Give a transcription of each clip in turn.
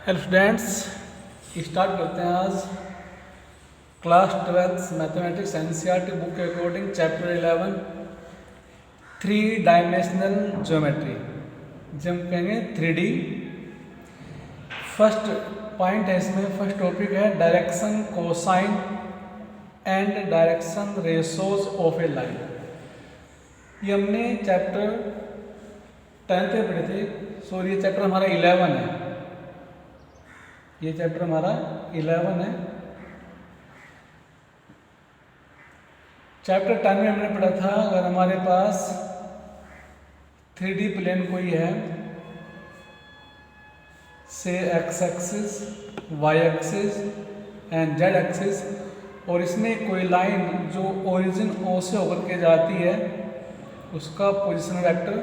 Hello students, start करते हैं आज क्लास 12 मैथमेटिक्स एनसीईआरटी बुक के according chapter 11 three dimensional geometry, जिसे हम कहेंगे 3D। फर्स्ट पॉइंट है इसमें, फर्स्ट टॉपिक है direction cosine and direction ratios of a line. ये हमने चैप्टर 10 में पढ़े थे। सॉरी, ये चैप्टर हमारा 11 है। ये चैप्टर हमारा 11 है। चैप्टर 10 में हमने पढ़ा था, अगर हमारे पास 3D प्लेन कोई है, से x axis, Y axis and Z axis, और इसमें कोई लाइन जो ओरिजिन ओ से होकर के जाती है, उसका पोजीशन वेक्टर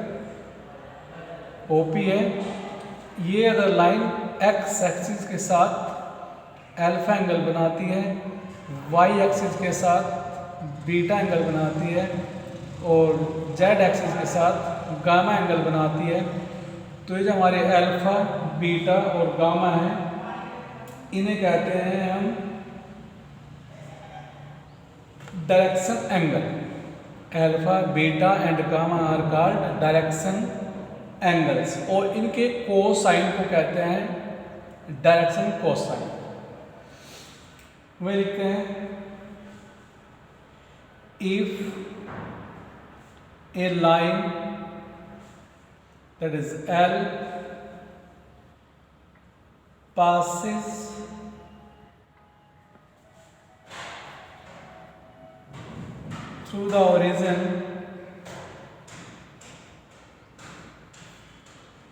ओपी है। ये अगर लाइन एक्स एक्सिस के साथ अल्फा एंगल बनाती है, वाई एक्सिस के साथ बीटा एंगल बनाती है और जेड एक्सिस के साथ गामा एंगल बनाती है, तो ये जो हमारे अल्फा, बीटा और गामा हैं, इन्हें कहते हैं हम direction angle. Alpha, beta and gamma are called direction angles, और इनके कोसाइन को कहते हैं डायरेक्शन कोसाइन। वे लिखते हैं, if A line that is L passes through the origin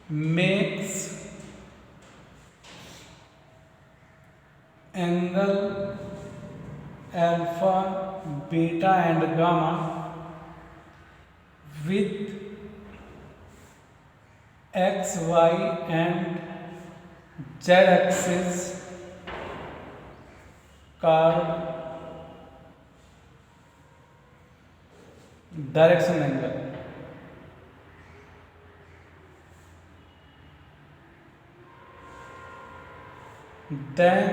makes angle alpha, beta and gamma with x, y and z axis called direction angle. Then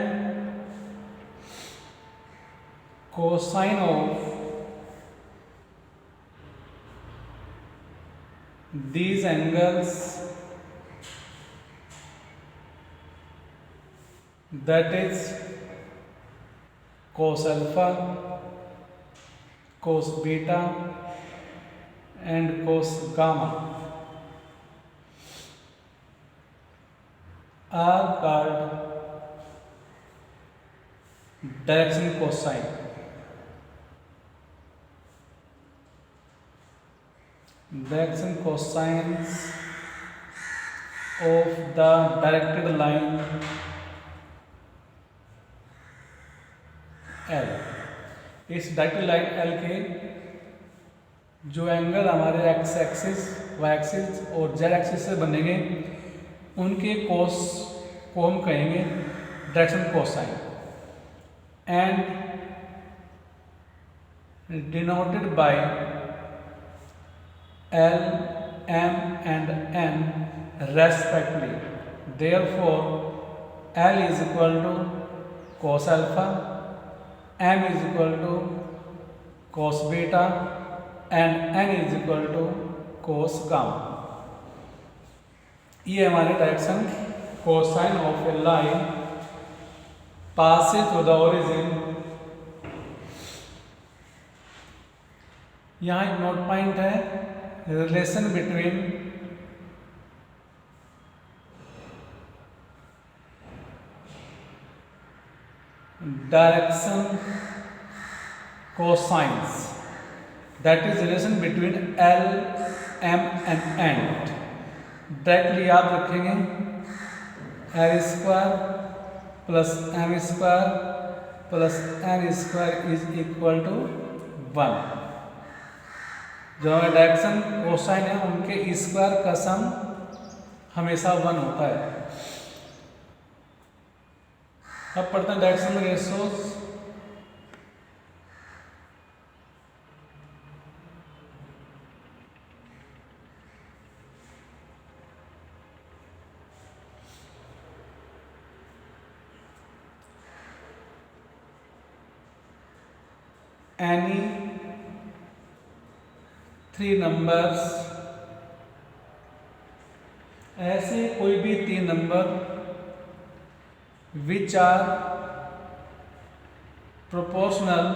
cosine of these angles, that is cos alpha, cos beta and cos gamma, are called direction cosine. Direction cosines of the directed line L। इस directed line L के जो angle हमारे x axis, Y axis और Z axis से बनेंगे, उनके कोस को हम कहेंगे direction cosine, and denoted by L, M and N respectively. Therefore, L is equal to cos alpha, M is equal to cos beta and N is equal to cos gamma। ये हमारे direction cosine of a line passes through the origin। यहाँ एक note point है, relation between direction cosines, that is relation between L, M and N। Directly याद रखेंगे, L square plus M square plus N square is equal to 1। जो हमारे direction cosine है, उनके square का सम हमेशा 1 होता है। अब पढ़ते हैं direction ratios. any three numbers, ऐसे कोई भी तीन number which are proportional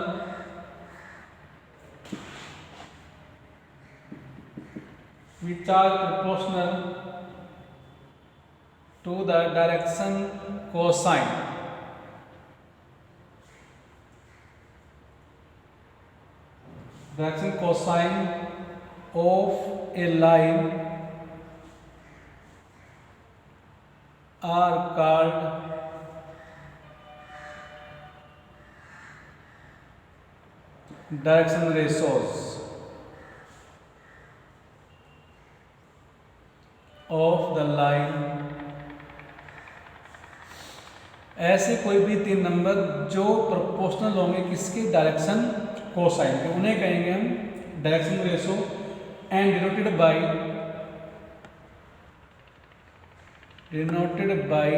to the direction cosine. Direction cosine of a line are called direction ratios of the line. ऐसे कोई भी तीन नंबर जो प्रोपोर्शनल होंगे किसके, डायरेक्शन कोसाइन के, उन्हें कहेंगे हम direction ratio and denoted by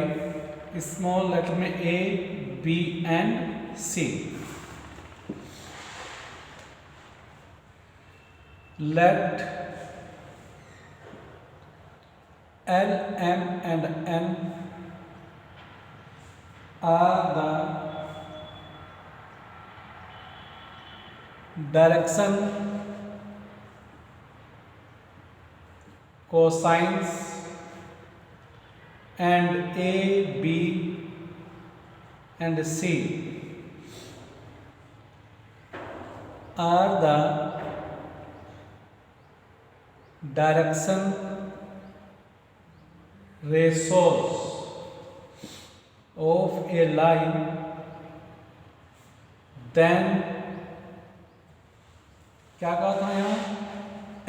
small letter में a b and c. Let L, M and N are the direction cosines and A, B and C are the direction ratios of a line, then क्या कहा था यहाँ,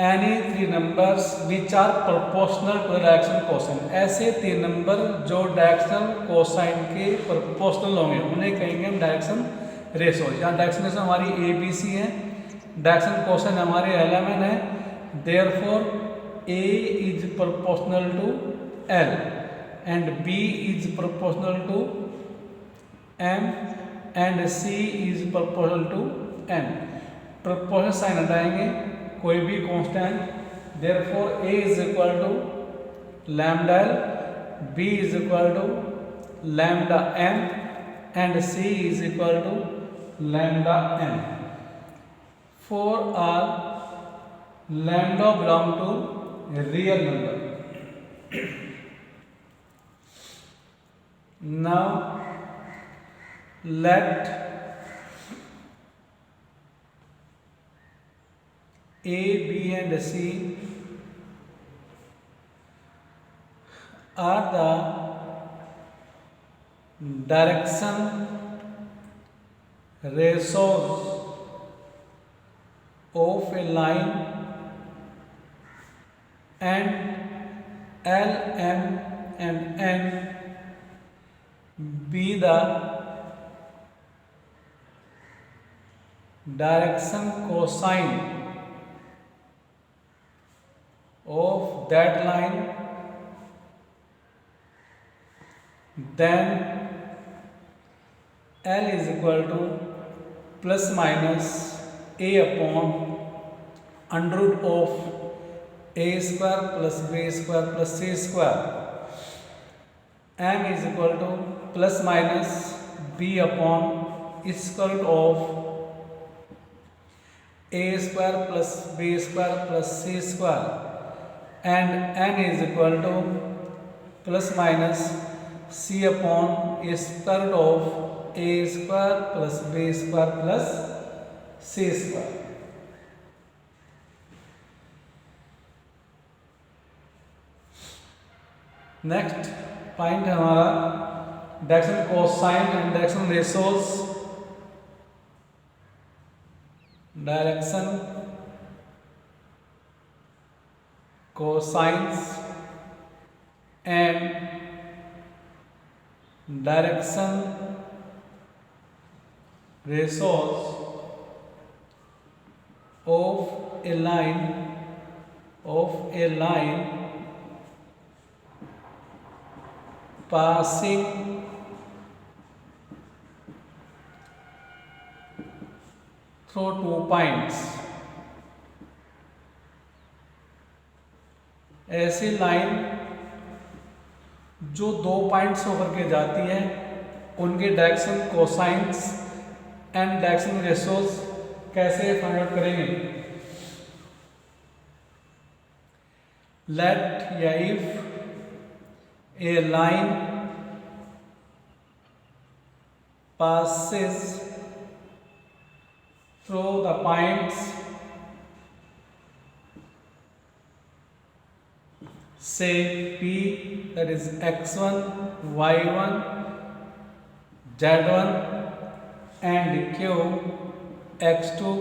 any three numbers which are proportional to direction cosine. ऐसे तीन number जो directional cosine के proportional होंगे उन्हें कहेंगे हम डायरेक्शन रेशो. यहाँ डायरेक्शन रेशो हमारी ए बी सी है, डायरेक्शन कोसाइन हमारे एलएमएन है. Therefore A is proportional to L and B is proportional to M and C is proportional to N. Proportional sign हटाएंगे, कोई भी constant. Therefore A is equal to lambda L, B is equal to lambda M and C is equal to lambda N. For all lambda belong to a real number. Now let A, B and C are the direction ratios of a line and L, M and N be the direction cosine of that line, then L is equal to plus minus A upon under root of A square plus B square plus C square. M is equal to plus minus B upon square root of A square plus B square plus C square, and N is equal to plus minus C upon square root of A square plus B square plus C square. Next point है हमारा direction cosine and direction ratios. Direction cosines and direction ratios of a line passing through 2 points. ऐसी line जो 2 points होकर के जाती है उनके direction cosines and direction ratios कैसे फाइंड आउट करेंगे। लेट या if A line passes through the points say P, that is x1, y1, z1, and Q, x2,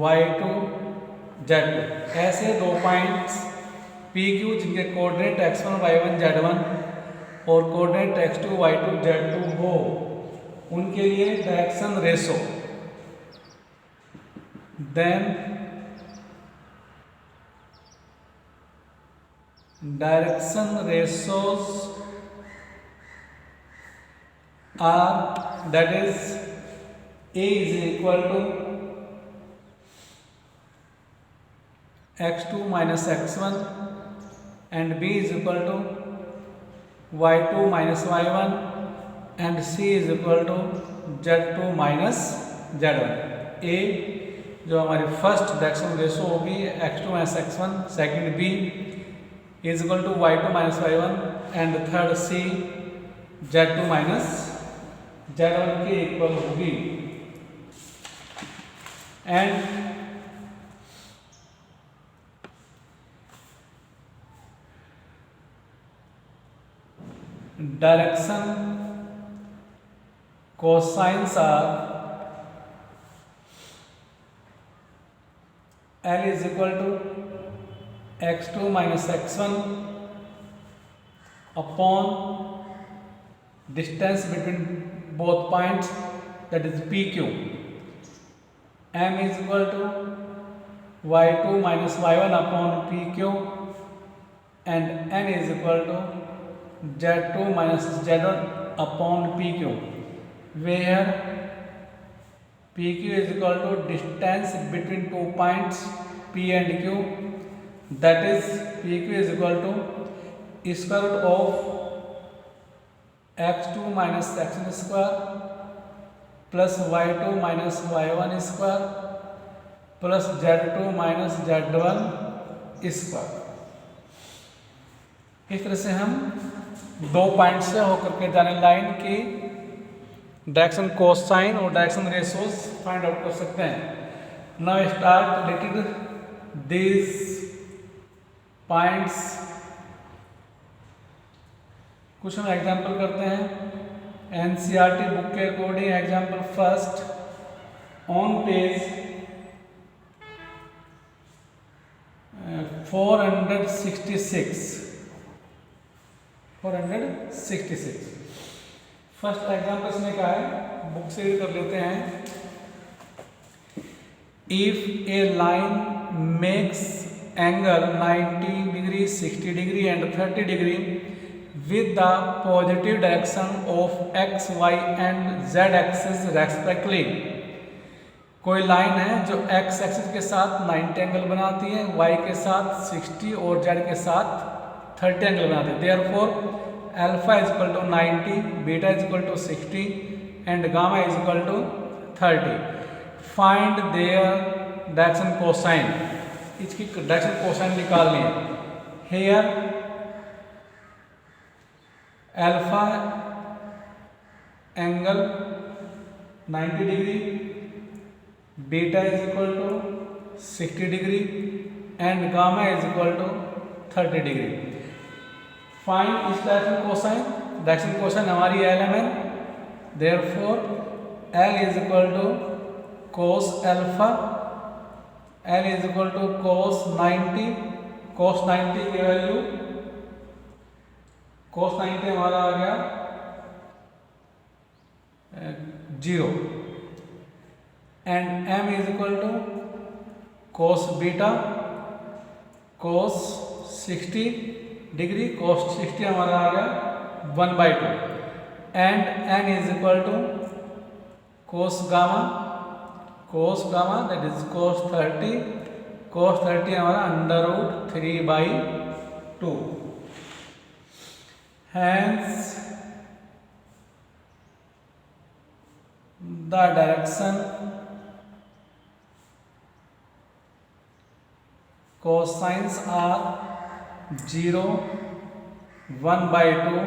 y2, z2। ऐसे 2 पॉइंट्स P, Q जिनके कोऑर्डिनेट x1, y1, z1 और coordinate x2, y2, z2 हो, उनके लिए direction ratio then direction ratios are, that is A is equal to x2 minus x1 and B is equal to y2 minus y1 and C is equal to z2 minus z1। A जो हमारी first direction ratio होगी x2 minus x1, second B is equal to y2 minus y1 and third C z2 minus z1 के equal होगी। And direction cosines are L is equal to x2 minus x1 upon distance between both points, that is PQ। M is equal to y2 minus y1 upon PQ and N is equal to z2 minus z1 upon PQ, where PQ is equal to distance between 2 points P and Q, that is PQ is equal to square root of x2 minus x1 square plus y2 minus y1 square plus z2 minus z1 square. इस तरह से हम 2 point से होकर के जाने line की direction cosine और डायरेक्शन रेशोज फाइंड आउट कर सकते हैं। Now start related this points. कुछ हम एग्जांपल करते हैं एनसीईआरटी बुक के according. Example first on page 466 first example इसने कहा है, बुक से रीड कर लेते हैं। If A line makes angle 90 degree 60 degree and 30 degree with the positive direction of x, y and z axis respectively। कोई line है जो x एक्सिस के साथ 90 एंगल बनाती है, y के साथ 60 और z के साथ 30 एंगल बनाती है। Therefore alpha is equal to 90, beta is equal to 60 and gamma is equal to 30। Find their direction cosine. इसकी डायरेक्शन कोसाइन निकालनी है। Here alpha angle 90 degree, beta is equal to 60 degree and gamma is equal to 30 degree. Find इस direction cosine. Direction cosine हमारी L M N. Therefore L is equal to cos alpha, L is equal to cos 90। Cos 90 की value cos 90 हमारा आ गया 0 and m is equal to cos beta cos 60 degree. Cos 60 हमारा आ गया 1/2 and n is equal to cos gamma cos gamma that is cos 30, cos 30 हमारा √3/2। Hence the direction cosines are 0, 1/2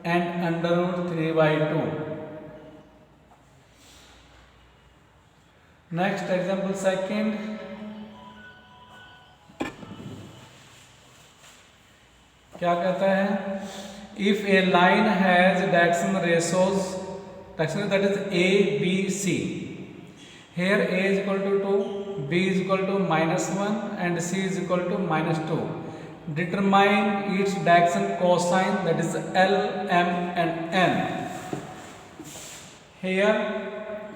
and √3/2। Next example second, क्या कहता है, if a line has direction ratios that is a b c, here a is equal to 2, b is equal to -1 and c is equal to -2, determine its direction cosine that is L, M and N। Here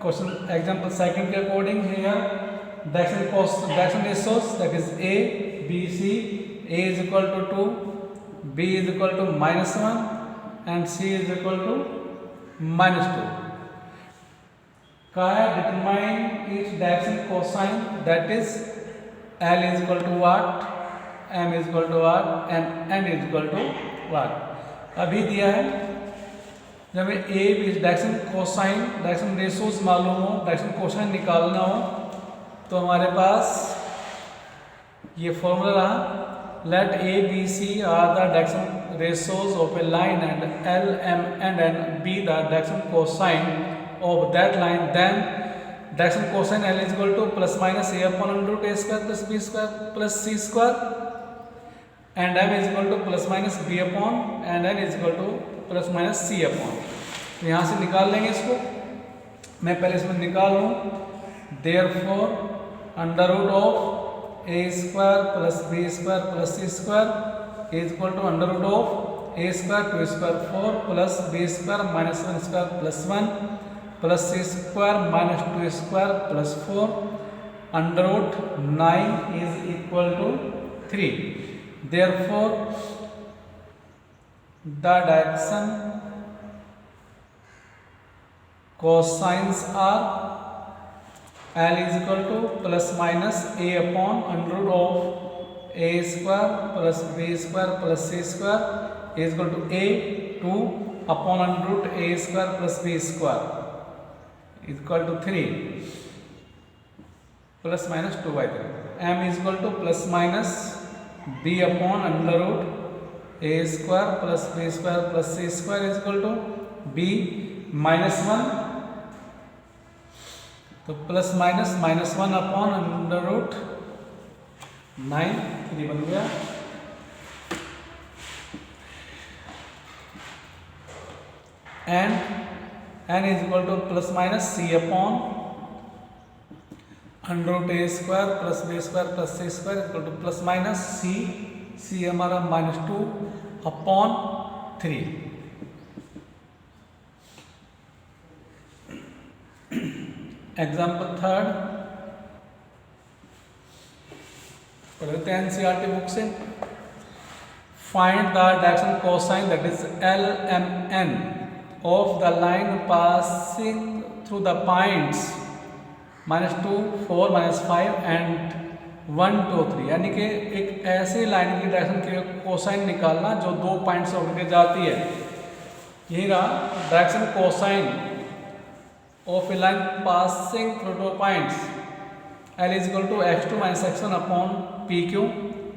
question example second के according here direction ratios that is a b c, a is equal to 2, b is equal to -1 and c is equal to -2। का है determine its direction cosine that is L is equal to what, M is equal to what and N is equal to what। अभी दिया है जब हमें A B direction cosine direction ratios मालूम हो, direction cosine निकालना हो, तो हमारे पास ये फॉर्मूला रहा, let A B C are the direction ratios of a line and L M and N be the direction cosine of that line, then direction cosine L is equal to plus minus A upon under root A square plus B square plus C square and M is equal to plus minus B upon and N is equal to plus minus C upon. तो यहाँ से निकाल लेंगे इसको, मैं पहले इसमें निकाल लूँ, therefore under root of A square plus B square plus C square is equal to under root of A square 2 square 4 plus B square -1 square plus 1 plus C square -2 square plus 4 under root 9 is equal to 3। Therefore the direction cosines are L is equal to plus minus a upon under root of a square plus b square plus c square is equal to a 2 upon under root a square plus b square is equal to 3 plus minus 2/3। m is equal to plus minus b upon under root a square plus b square plus c square is equal to b -1, तो plus minus -1 upon under root 9 3 बन गया। And n is equal to plus minus c upon under root A square plus B square plus C square is equal to plus minus c हमारा -2 upon 3। Example third पढ़ते हैं NCERT book से। Find the direction cosine that is l M n of the line passing through the points -2 4 -5 and 1 2 3, यानी कि एक ऐसी line की direction के कोसाइन निकालना जो 2 पॉइंट से होकर जाती है। यही रहा direction cosine of a line passing through 2 points, L is equal to x2 - x1 upon PQ,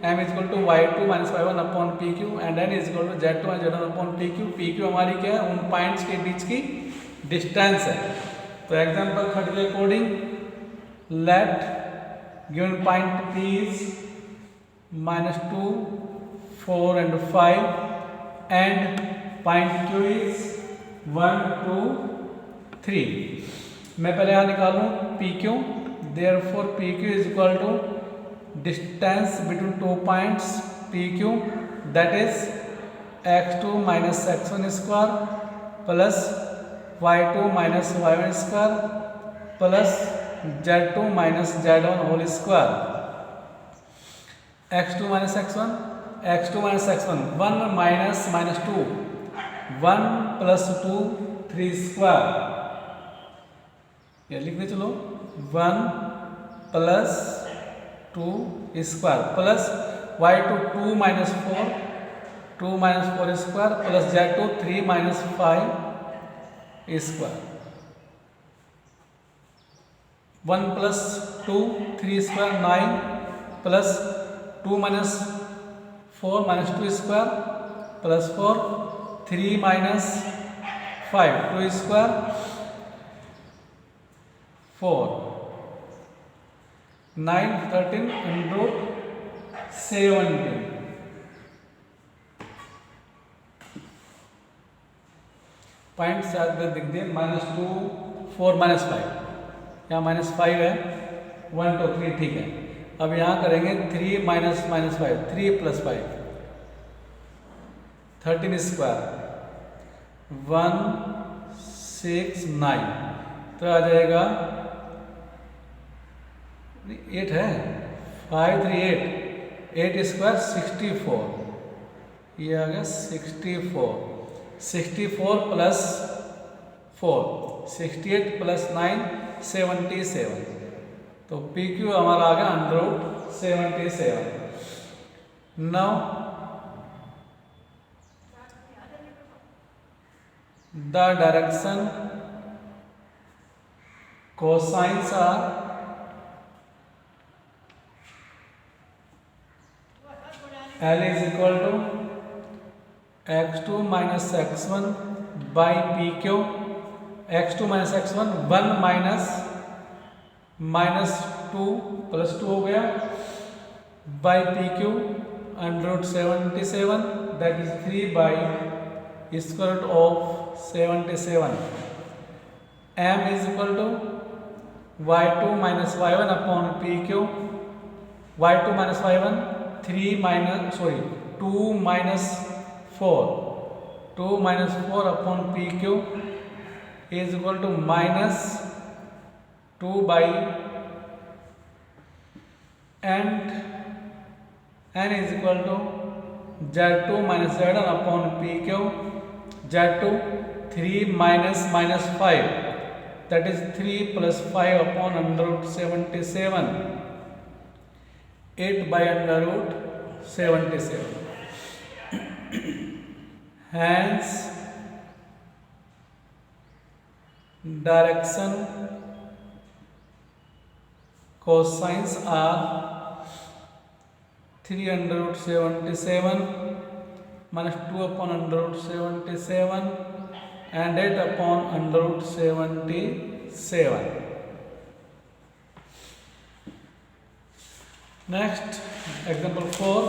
M is equal to y2 - y1 upon PQ and N is equal to z2 - z1 upon PQ। PQ हमारी क्या है, उन points के बीच की distance है। तो example third के according, let given point P is -2 4 and 5 and point Q is 1 2 3। मैं पहले यहाँ निकालूँ PQ, therefore PQ is equal to distance between 2 points PQ that is x2 - x1 square plus y2 - y1 square plus z2 - z1 whole square। x2 - x1 1 -2 1 + 2 3 square, ये लिखने चलो 1 plus 2 square plus y2 2 minus 4 square plus z2 3 minus 5 square 1 plus 2 3 square 9 plus 2 minus 4 minus 2 square plus 4 3 minus 5 2 square 4 9 13 and root 17 point शायद में दिख दिए -2 4 -5 यहाँ -5 है 1 2 3 ठीक है। अब यहाँ करेंगे 3 माइनस 5 3 प्लस 5 13 स्क्वायर 1 6 9 तो आ जाएगा 8 है 5 3 8 स्क्वायर 64 ये आ गया 64 प्लस 4 68 प्लस 9 77 तो पी क्यू हमारा आ गया √77। Now the direction cosines are L is equal to x2 minus x1 by pq x2 minus x1 1 minus 2 plus 2 हो गया by pq √77 that is 3 by square root of 77 m is equal to y2 minus y1 upon pq y2 minus y1 2 minus 4 upon pq is equal to minus 2 by and n is equal to z2 minus z1 upon pq z2 3 minus 5 that is 3 plus 5 upon √77 8 by √77 hence direction cosines are 377 minus 2 upon √77 and 8 upon √77. Next, example 4.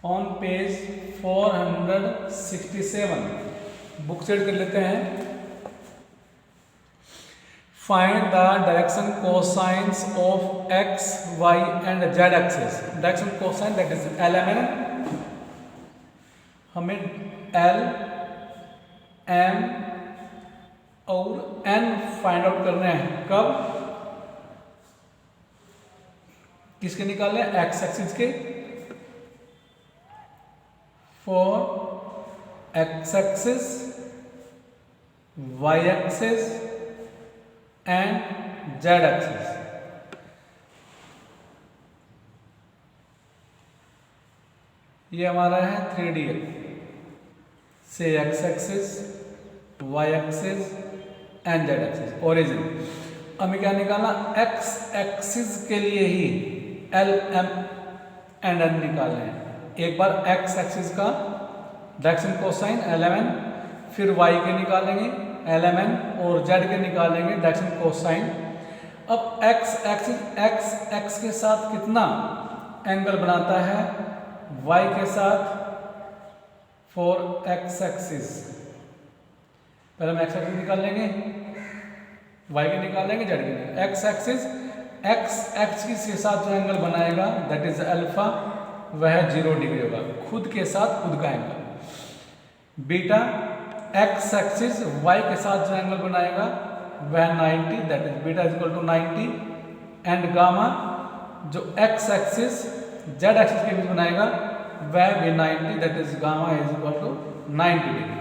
On page 467, book set कर लेते हैं। Find the direction cosines of x, y and z axis. Direction cosine that is LMN. हमें L, M और n find out करने हैं। कब? किसके निकालने हैं? एक्स एक्सिस के। For x axis, Y axis and Z axis. ये हमारा है 3D से x axis, Y axis and Z axis origin. हमें क्या निकालना? एक्स एक्सिस के लिए ही एल एम एंड एन निकालना है। एक बार एक्स एक्सिस का डायरेक्शन कोसाइन LMN, फिर वाई के निकालेंगे LMN और जेड के निकालेंगे डायरेक्शन कोसाइन। अब एक्स एक्स के साथ कितना एंगल बनाता है? वाई के साथ फॉर एक्स एक्सिस। पहले हम एक्स एक्सिस निकाल लेंगे, वाई के निकालेंगे, जेड के निकालेंगे। एक्स एक्सिस के साथ जो एंगल बनाएगा दैट इज अल्फा, वह 0 डिग्री होगा। खुद के साथ खुद का angle. Beta x axis y के साथ जो एंगल बनाएगा वह 90 that is beta is equal to 90 and gamma जो एक्स एक्सिस जेड एक्सिस के बीच बनाएगा वह भी 90 that is gamma is equal to 90 degree.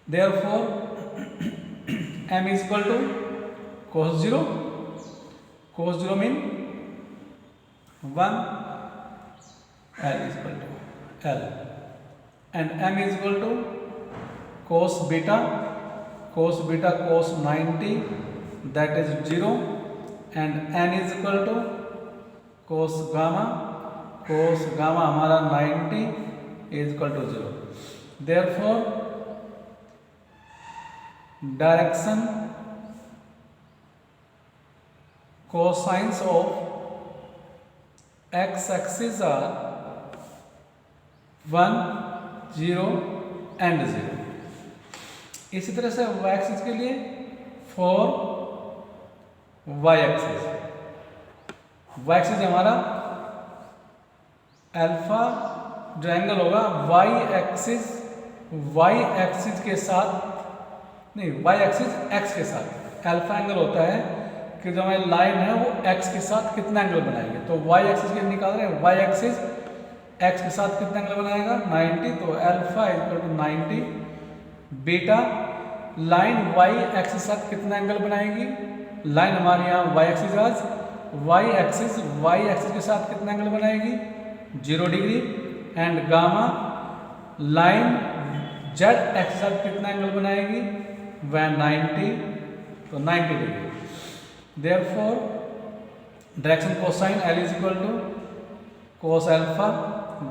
Therefore m is equal to cos 0. Cos 0 mean 1. L is equal to L, and m is equal to cos beta. Cos beta cos 90, that is 0, and n is equal to cos gamma. Cos gamma हमारा 90 is equal to 0. Therefore direction cosines of x axis are 1, 0 and 0. इसी तरह से y axis के लिए for y axis, y axis हमारा alpha जो angle होगा y axis के साथ नहीं, y एक्सिस x के साथ। अल्फा एंगल होता है कि जो हमारी लाइन है वो x के साथ कितना एंगल बनाएगी, तो y एक्सिस के निकाल रहे हैं, y एक्सिस x के साथ कितना एंगल बनाएगा 90, तो alpha equal to 90। Beta line y axis के साथ कितना एंगल बनाएगी, लाइन हमारे यहाँ y एक्सिस के साथ कितना एंगल बनाएगी 0 degree, and gamma line z axis के साथ कितना एंगल बनाएगी वह 90, तो 90 degree. Therefore direction cosine L is equal to cos alpha,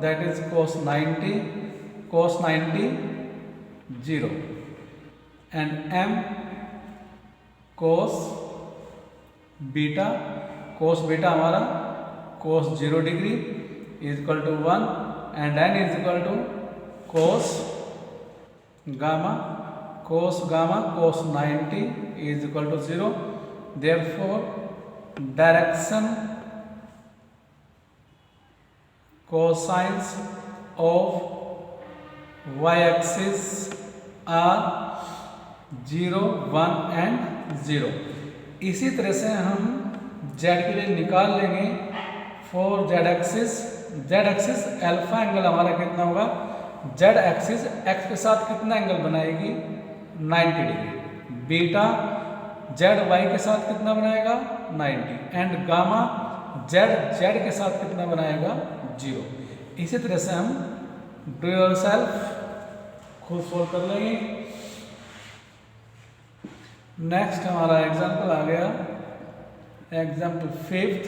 that is cos 90 0, and m cos beta हमारा cos 0 degree is equal to 1, and n is equal to cos gamma cos 90 is equal to 0. Therefore direction cosines of y axis are 0, 1 and 0. इसी तरह से हम z के लिए निकाल लेंगे for z axis alpha angle हमारा कितना होगा, z एक्सिस x के साथ कितना एंगल बनाएगी 90 डिग्री, बीटा z y के साथ कितना बनाएगा 90, एंड गामा z के साथ कितना बनाएगा 0। इसी तरह से हम डू योरसेल्फ खुद सोल्व कर लेंगे। नेक्स्ट हमारा एग्जाम्पल आ गया, एग्जाम्पल 5th,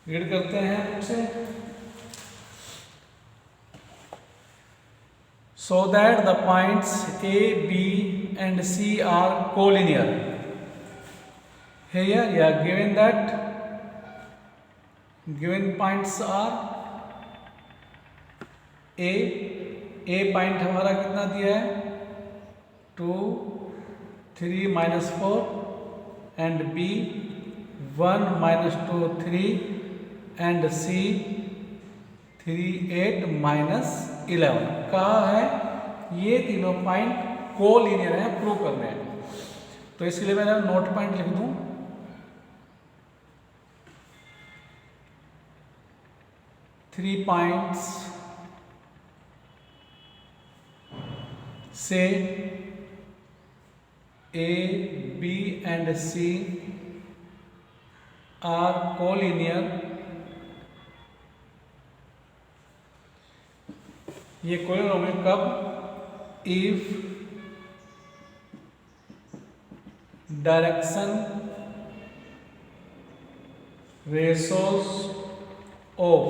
रीड करते हैं उसे। So that the points A, B and C are collinear. Here you are given that given points are A point हमारा कितना दिया है 2, 3, -4, and B 1, -2, 3, and C 3, 8, -11। कहा है ये तीनों पॉइंट कोलिनियर है, प्रूव करने हैं। तो इसके लिए मैं नोट पॉइंट लिख दूं, थ्री पॉइंट्स से A, B and C are collinear। ये कोलिनियर होंगे कब, if direction ratios of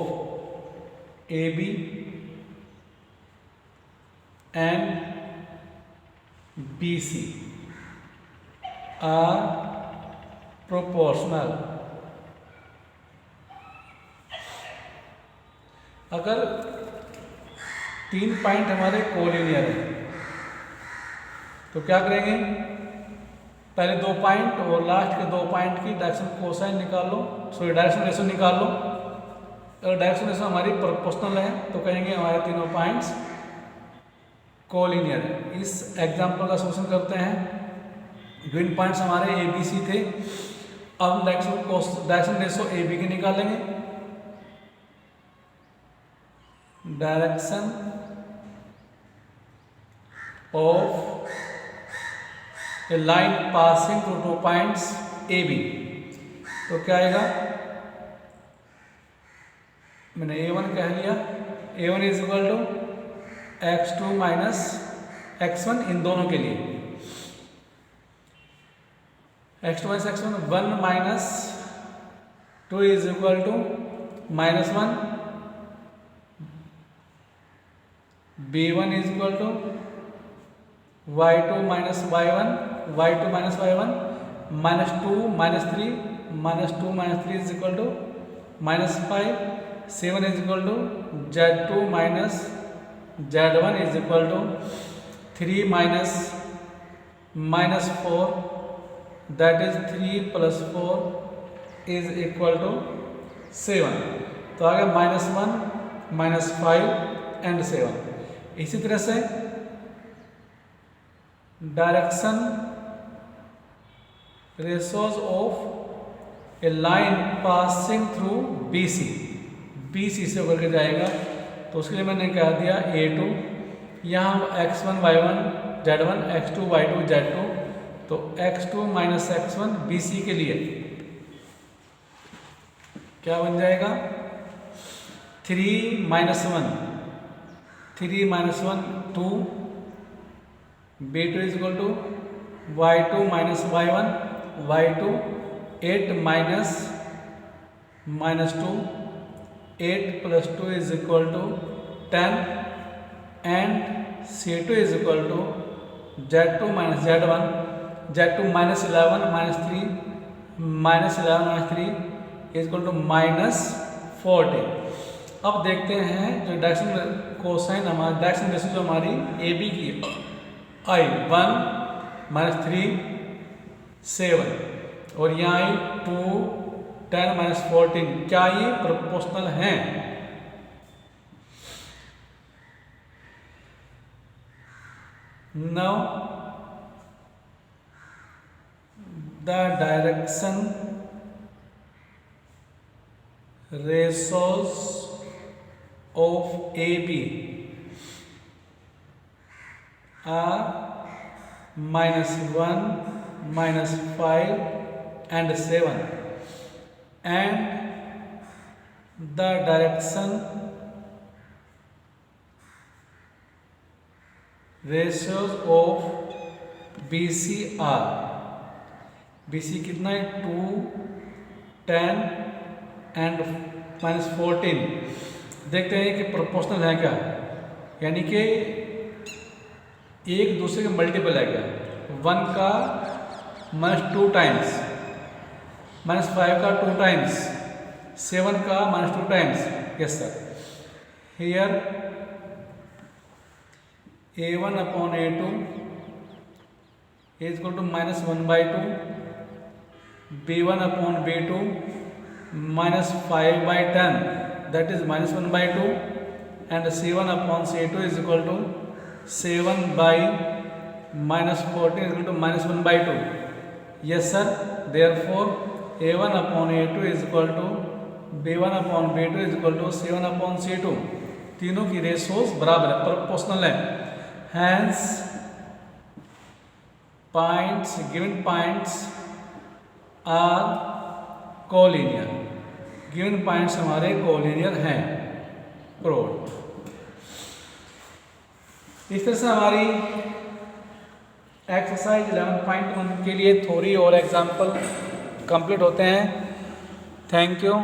AB and BC are proportional। अगर तीन पॉइंट हमारे कोलिनियर हैं तो क्या करेंगे, पहले दो पॉइंट और लास्ट के दो पॉइंट की डायरेक्शन कोसाइन निकाल लो, सॉरी डायरेक्शन रेशो निकाल लो। अगर डायरेक्शन रेशो हमारी प्रोपोर्शनल है तो कहेंगे हमारे तीनों पॉइंट्स कोलिनियर है। इस एग्जाम्पल का सोल्यूशन करते हैं। गिवन पॉइंट्स हमारे ए बी सी थे, अब हम डायरेक्शन रेशो ए बी की निकालेंगे। Direction of a line passing through 2 points A B. तो क्या आएगा, मैंने A1 कह लिया, A1 is equal to x2 minus x1 इन दोनों के लिए, x2 minus x1 1 minus 2 is equal to -1, B1 is equal to y2 minus y1, y2 minus y1, -2 -3, -2 -3 is equal to -5, 7 is equal to z2 minus z1 is equal to 3 minus -4, that is 3 + 4 is equal to 7। तो आ गया -1 -5 and 7। इसी तरह से direction ratios of a line passing through BC, BC से होकर के जाएगा। तो उसके लिए मैंने कह दिया A2, यहाँ x1 y1 z1, x2 y2 z2, तो x2 माइनस x1 BC के लिए क्या बन जाएगा, 3 -1, 3 -1 2, B2 is equal to y2 minus y1, y2 8 minus -2, 8 + 2 is equal to 10 and C2 is equal to z2 minus z1, z2 -11 -3, -11 -3 is equal to -40। अब देखते हैं जो डायरेक्शन कोसाइन हमारी डायरेक्शन रेशो जो हमारी AB की आई 1 -3 7 और यहाँ आई 2 10 -14, क्या ये प्रोपोर्शनल हैं? Now the direction ratios of AB are -1 -5 and 7 and the direction ratios of BC are, BC कितना है 2 10 and -14। देखते हैं कि प्रोपोर्शनल है क्या, यानी कि एक दूसरे के मल्टीपल है क्या, 1 का -2 टाइम्स, -5 का 2 टाइम्स, 7 का -2 times. Yes sir, here A1 upon A2 is equal to -1/2, B1 upon B2 -5/10 that is -1/2 and C1 upon C2 is equal to 7/-14 is equal to -1/2। Yes sir, therefore A1 upon A2 is equal to B1 upon B2 is equal to 7 upon C2। तीनों की ratios बराबर है, proportional है। Hence points, given points are collinear, given points हमारे collinear हैं। Prove. इस तरह से हमारी एक्सरसाइज 11.1 के लिए थ्योरी और एग्जाम्पल कंप्लीट होते हैं। Thank you.